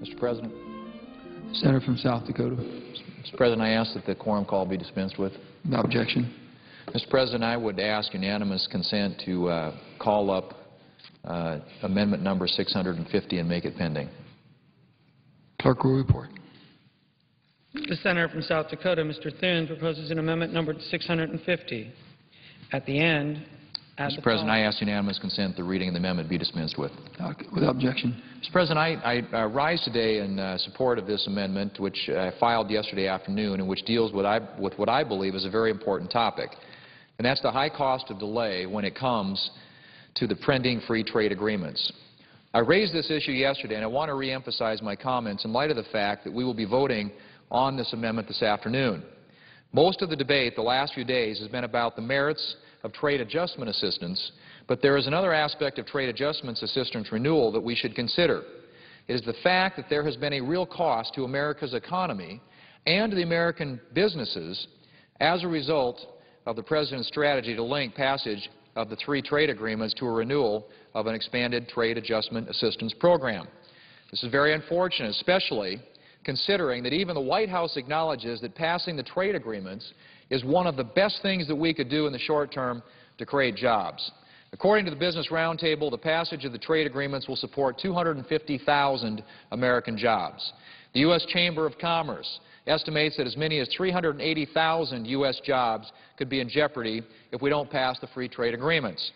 Mr. President. Senator from South Dakota. Mr. President, I ask that the quorum call be dispensed with. Without objection. Mr. President, I would ask unanimous consent to call up amendment number 650 and make it pending. Clerk will report. The Senator from South Dakota, Mr. Thune, proposes an amendment numbered 650. At the end, add Mr. President, I ask unanimous consent the reading of the amendment be dispensed with. Without objection. Mr. President, I rise today in support of this amendment, which I filed yesterday afternoon, and which deals with what I believe is a very important topic, and that's the high cost of delay when it comes to the pending free trade agreements. I raised this issue yesterday, and I want to reemphasize my comments in light of the fact that we will be voting on this amendment this afternoon. Most of the debate the last few days has been about the merits of trade adjustment assistance, but there is another aspect of trade adjustments assistance renewal that we should consider. It is the fact that there has been a real cost to America's economy and to the American businesses as a result of the President's strategy to link passage of the 3 trade agreements to a renewal of an expanded trade adjustment assistance program. This is very unfortunate, especially considering that even the White House acknowledges that passing the trade agreements is one of the best things that we could do in the short term to create jobs. According to the Business Roundtable, the passage of the trade agreements will support 250,000 American jobs. The U.S. Chamber of Commerce estimates that as many as 380,000 U.S. jobs could be in jeopardy if we don't pass the free trade agreements.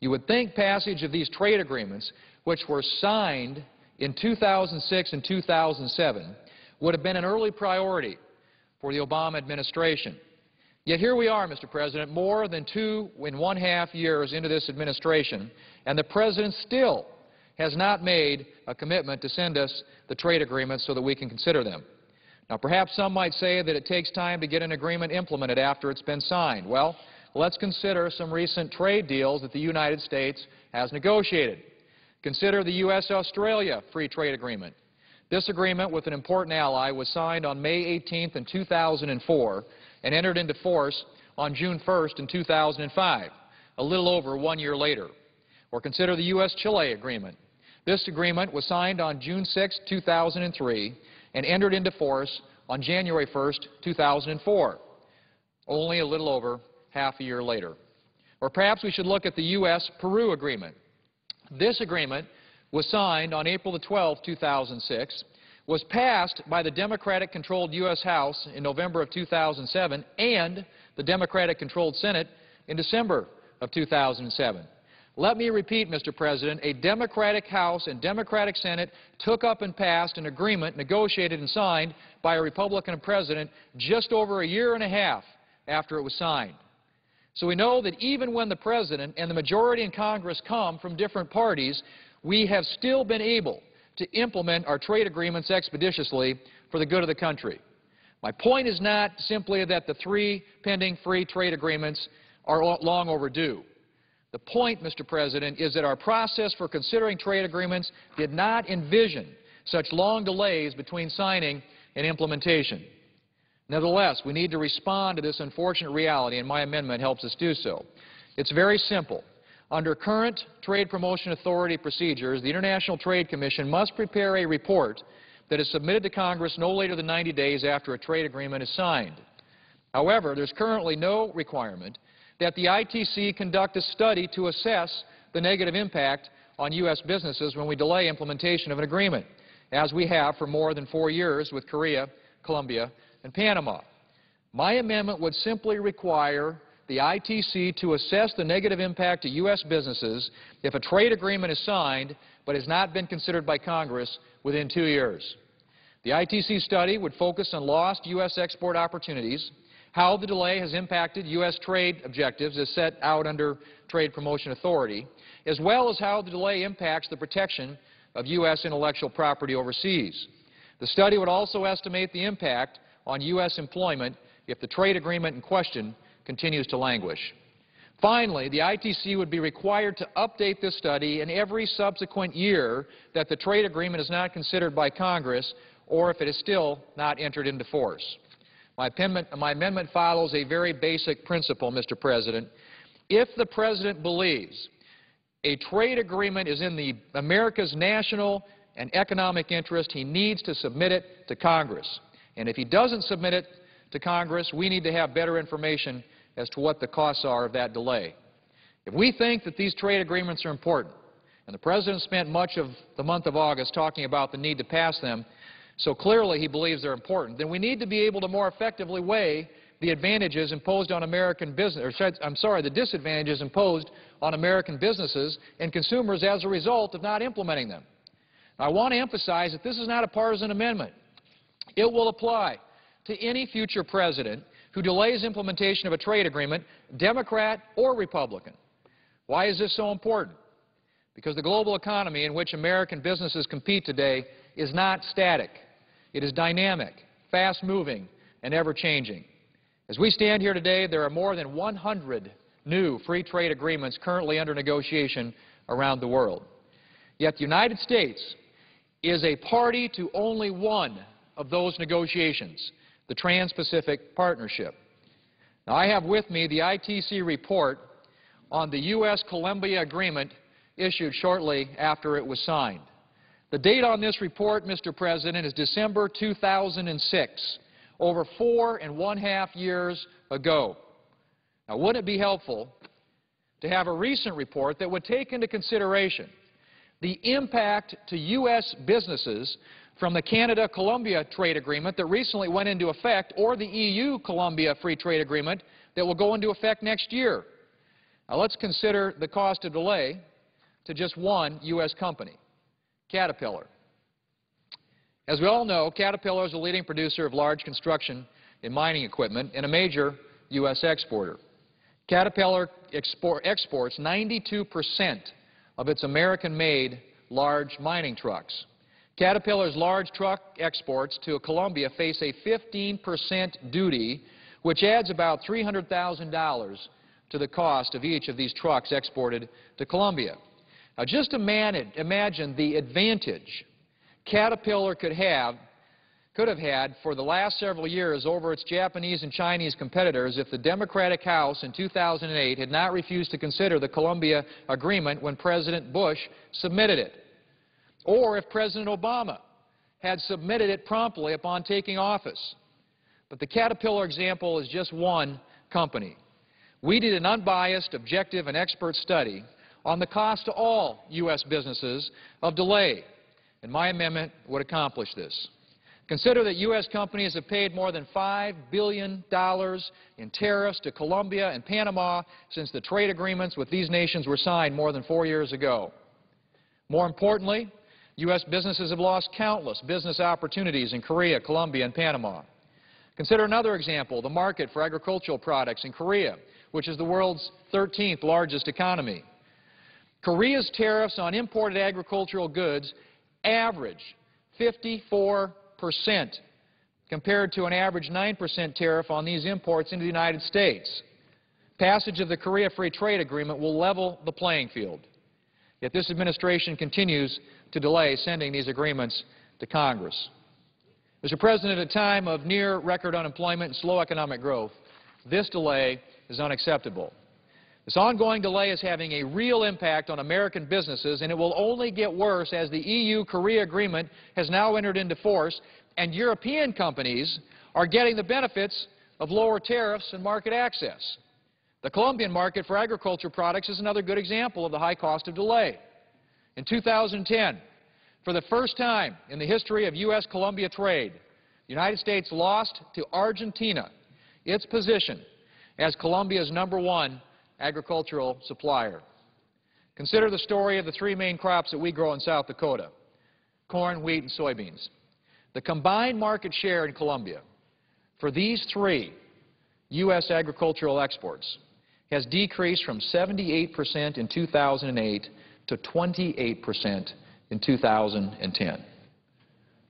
You would think passage of these trade agreements, which were signed in 2006 and 2007, would have been an early priority for the Obama administration. Yet here we are, Mr. President, more than 2.5 years into this administration, and the President still has not made a commitment to send us the trade agreements so that we can consider them. Now, perhaps some might say that it takes time to get an agreement implemented after it's been signed. Well, let's consider some recent trade deals that the United States has negotiated. Consider the U.S.-Australia Free Trade Agreement. This agreement with an important ally was signed on May 18th in 2004 and entered into force on June 1st in 2005, a little over 1 year later. Or consider the U.S.-Chile Agreement. This agreement was signed on June 6, 2003 and entered into force on January 1st, 2004, only a little over half a year later. Or perhaps we should look at the U.S.-Peru Agreement. This agreement was signed on April 12, 2006, was passed by the Democratic-controlled U.S. House in November of 2007 and the Democratic-controlled Senate in December of 2007. Let me repeat, Mr. President, a Democratic House and Democratic Senate took up and passed an agreement negotiated and signed by a Republican president just over 1.5 years after it was signed. So we know that even when the President and the majority in Congress come from different parties, we have still been able to implement our trade agreements expeditiously for the good of the country. My point is not simply that the 3 pending free trade agreements are long overdue. The point, Mr. President, is that our process for considering trade agreements did not envision such long delays between signing and implementation. Nevertheless, we need to respond to this unfortunate reality, and my amendment helps us do so. It's very simple. Under current Trade Promotion Authority procedures, the International Trade Commission must prepare a report that is submitted to Congress no later than 90 days after a trade agreement is signed. However, there's currently no requirement that the ITC conduct a study to assess the negative impact on U.S. businesses when we delay implementation of an agreement, as we have for more than 4 years with Korea, Colombia, and Panama. My amendment would simply require the ITC to assess the negative impact to U.S. businesses if a trade agreement is signed but has not been considered by Congress within 2 years. The ITC study would focus on lost U.S. export opportunities, how the delay has impacted U.S. trade objectives as set out under Trade Promotion Authority, as well as how the delay impacts the protection of U.S. intellectual property overseas. The study would also estimate the impact on U.S. employment if the trade agreement in question continues to languish. Finally, the ITC would be required to update this study in every subsequent year that the trade agreement is not considered by Congress or if it is still not entered into force. My amendment follows a very basic principle, Mr. President. If the President believes a trade agreement is in America's national and economic interest, he needs to submit it to Congress. And if he doesn't submit it to Congress, we need to have better information as to what the costs are of that delay. If we think that these trade agreements are important, and the President spent much of the month of August talking about the need to pass them, so clearly he believes they're important, then we need to be able to more effectively weigh the advantages imposed on American business, the disadvantages imposed on American businesses and consumers as a result of not implementing them. Now, I want to emphasize that this is not a partisan amendment. It will apply to any future president who delays implementation of a trade agreement, Democrat or Republican. Why is this so important? Because the global economy in which American businesses compete today is not static. It is dynamic, fast-moving, and ever-changing. As we stand here today, there are more than 100 new free trade agreements currently under negotiation around the world. Yet the United States is a party to only one of those negotiations, the Trans-Pacific Partnership. Now, I have with me the ITC report on the U.S.-Colombia agreement issued shortly after it was signed. The date on this report, Mr. President, is December 2006, over 4.5 years ago. Now, wouldn't it be helpful to have a recent report that would take into consideration the impact to U.S. businesses from the Canada-Colombia trade agreement that recently went into effect, or the EU-Colombia free trade agreement that will go into effect next year? Now, let's consider the cost of delay to just one U.S. company, Caterpillar. As we all know, Caterpillar is a leading producer of large construction and mining equipment and a major U.S. exporter. Caterpillar exports 92% of its American-made large mining trucks. Caterpillar's large truck exports to Colombia face a 15% duty, which adds about $300,000 to the cost of each of these trucks exported to Colombia. Now, just imagine the advantage Caterpillar could have had for the last several years over its Japanese and Chinese competitors if the Democratic House in 2008 had not refused to consider the Colombia agreement when President Bush submitted it, or if President Obama had submitted it promptly upon taking office. But the Caterpillar example is just one company. We did an unbiased, objective, and expert study on the cost to all U.S. businesses of delay, and my amendment would accomplish this. Consider that U.S. companies have paid more than $5 billion in tariffs to Colombia and Panama since the trade agreements with these nations were signed more than 4 years ago. More importantly, U.S. businesses have lost countless business opportunities in Korea, Colombia, and Panama. Consider another example, the market for agricultural products in Korea, which is the world's 13th largest economy. Korea's tariffs on imported agricultural goods average 54% compared to an average 9% tariff on these imports into the United States. Passage of the Korea Free Trade Agreement will level the playing field. Yet this administration continues to delay sending these agreements to Congress. Mr. President, at a time of near-record unemployment and slow economic growth, this delay is unacceptable. This ongoing delay is having a real impact on American businesses, and it will only get worse as the EU-Korea agreement has now entered into force, and European companies are getting the benefits of lower tariffs and market access. The Colombian market for agriculture products is another good example of the high cost of delay. In 2010, for the first time in the history of U.S.-Colombia trade, the United States lost to Argentina its position as Colombia's #1 agricultural supplier. Consider the story of the three main crops that we grow in South Dakota: corn, wheat, and soybeans. The combined market share in Colombia for these three U.S. agricultural exports has decreased from 78% in 2008 to 28% in 2010,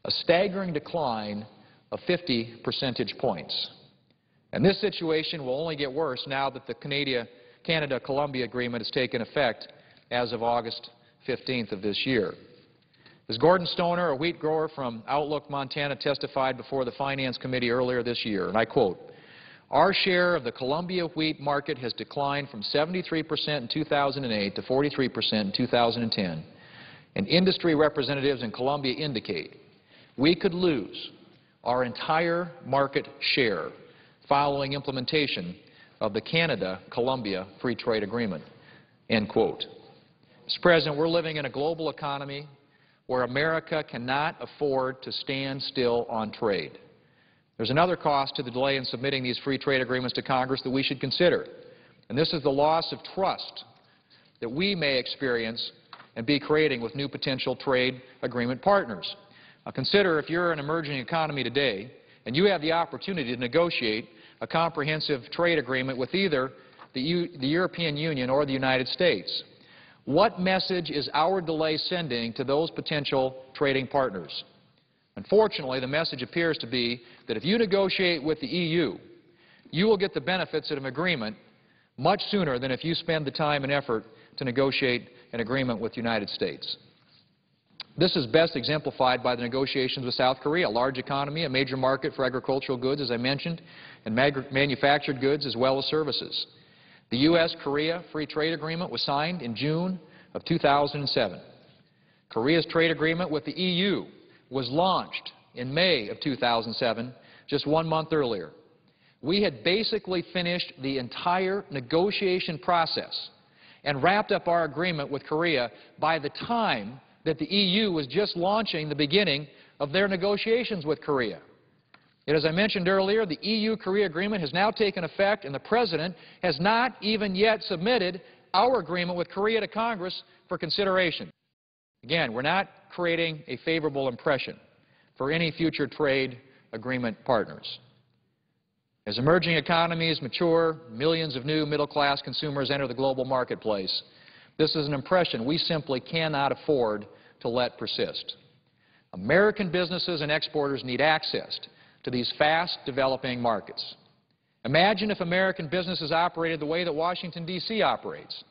a staggering decline of 50 percentage points. And this situation will only get worse now that the Canada-Colombia agreement has taken effect as of August 15th of this year. As Gordon Stoner, a wheat grower from Outlook, Montana, testified before the Finance Committee earlier this year, and I quote, "Our share of the Colombia wheat market has declined from 73% in 2008 to 43% in 2010. and industry representatives in Colombia indicate, we could lose our entire market share following implementation of the Canada-Colombia Free Trade Agreement, end quote. Mr. President, we're living in a global economy where America cannot afford to stand still on trade. There's another cost to the delay in submitting these free trade agreements to Congress that we should consider, and this is the loss of trust that we may experience and be creating with new potential trade agreement partners. Now consider if you're an emerging economy today and you have the opportunity to negotiate a comprehensive trade agreement with either the European Union or the United States. What message is our delay sending to those potential trading partners? Unfortunately, the message appears to be that if you negotiate with the EU, you will get the benefits of an agreement much sooner than if you spend the time and effort to negotiate an agreement with the United States. This is best exemplified by the negotiations with South Korea, a large economy, a major market for agricultural goods, as I mentioned, and manufactured goods as well as services. The U.S.-Korea Free Trade Agreement was signed in June of 2007. Korea's trade agreement with the EU was launched in May of 2007, just 1 month earlier. We had basically finished the entire negotiation process and wrapped up our agreement with Korea by the time that the EU was just launching the beginning of their negotiations with Korea. Yet, as I mentioned earlier, the EU-Korea agreement has now taken effect, and the President has not even yet submitted our agreement with Korea to Congress for consideration. Again, we're not creating a favorable impression for any future trade agreement partners. As emerging economies mature, millions of new middle-class consumers enter the global marketplace. This is an impression we simply cannot afford to let persist. American businesses and exporters need access to these fast-developing markets. Imagine if American businesses operated the way that Washington, D.C. operates.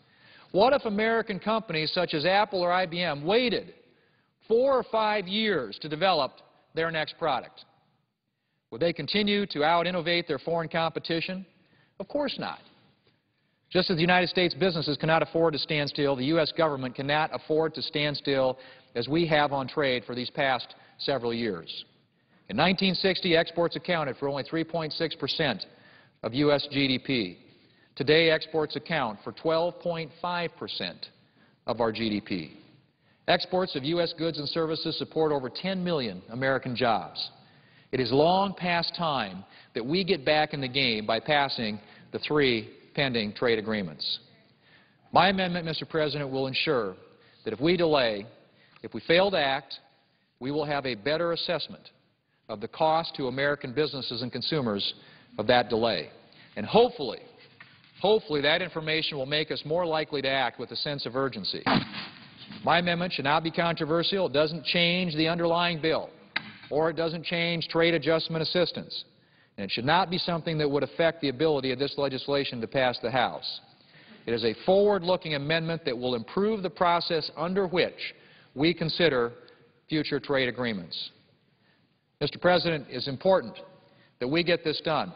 What if American companies such as Apple or IBM waited 4 or 5 years to develop their next product? Would they continue to out-innovate their foreign competition? Of course not. Just as the United States businesses cannot afford to stand still, the U.S. government cannot afford to stand still as we have on trade for these past several years. In 1960, exports accounted for only 3.6% of U.S. GDP. Today, exports account for 12.5% of our GDP. Exports of U.S. goods and services support over 10 million American jobs. It is long past time that we get back in the game by passing the 3 pending trade agreements. My amendment, Mr. President, will ensure that if we delay, if we fail to act, we will have a better assessment of the cost to American businesses and consumers of that delay. And hopefully that information will make us more likely to act with a sense of urgency. My amendment should not be controversial. It doesn't change the underlying bill, or it doesn't change trade adjustment assistance. And it should not be something that would affect the ability of this legislation to pass the House. It is a forward-looking amendment that will improve the process under which we consider future trade agreements. Mr. President, it's important that we get this done.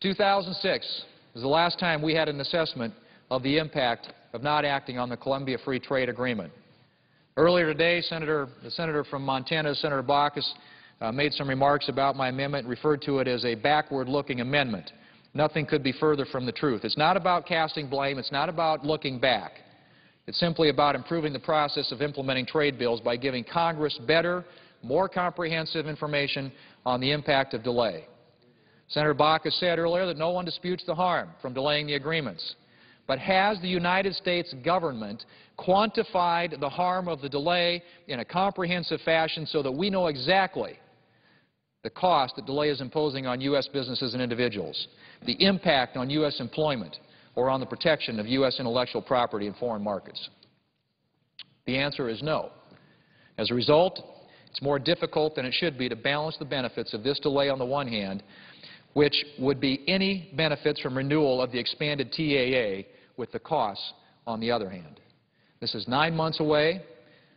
2006 is the last time we had an assessment of the impact of not acting on the Colombia Free Trade Agreement. Earlier today, the senator from Montana, Senator Baucus, made some remarks about my amendment and referred to it as a backward-looking amendment. Nothing could be further from the truth. It's not about casting blame. It's not about looking back. It's simply about improving the process of implementing trade bills by giving Congress better, more comprehensive information on the impact of delay. Senator Baucus said earlier that no one disputes the harm from delaying the agreements. But has the United States government quantified the harm of the delay in a comprehensive fashion so that we know exactly the cost that delay is imposing on U.S. businesses and individuals, the impact on U.S. employment, or on the protection of U.S. intellectual property in foreign markets? The answer is no. As a result, it's more difficult than it should be to balance the benefits of this delay on the one hand, which would be any benefits from renewal of the expanded TAA, with the costs on the other hand. This is 9 months away.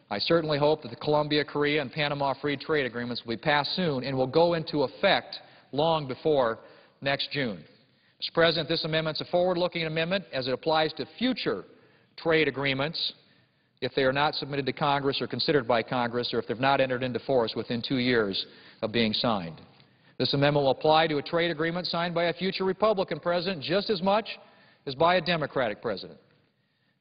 I certainly hope that the Colombia, Korea, and Panama Free Trade Agreements will be passed soon and will go into effect long before next June. Mr. President, this amendment is a forward-looking amendment as it applies to future trade agreements if they are not submitted to Congress or considered by Congress, or if they've not entered into force within 2 years of being signed. This amendment will apply to a trade agreement signed by a future Republican president just as much as by a Democratic president.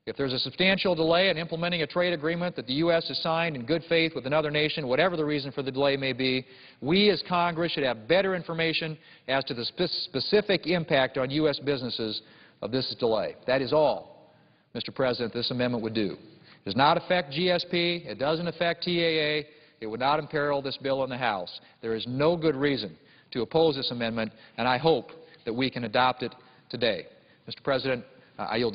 If there's a substantial delay in implementing a trade agreement that the U.S. has signed in good faith with another nation, whatever the reason for the delay may be, we as Congress should have better information as to the specific impact on U.S. businesses of this delay. That is all, Mr. President, this amendment would do. It does not affect GSP. It doesn't affect TAA. It would not imperil this bill in the House. There is no good reason to oppose this amendment, and I hope that we can adopt it today. Mr. President, I yield the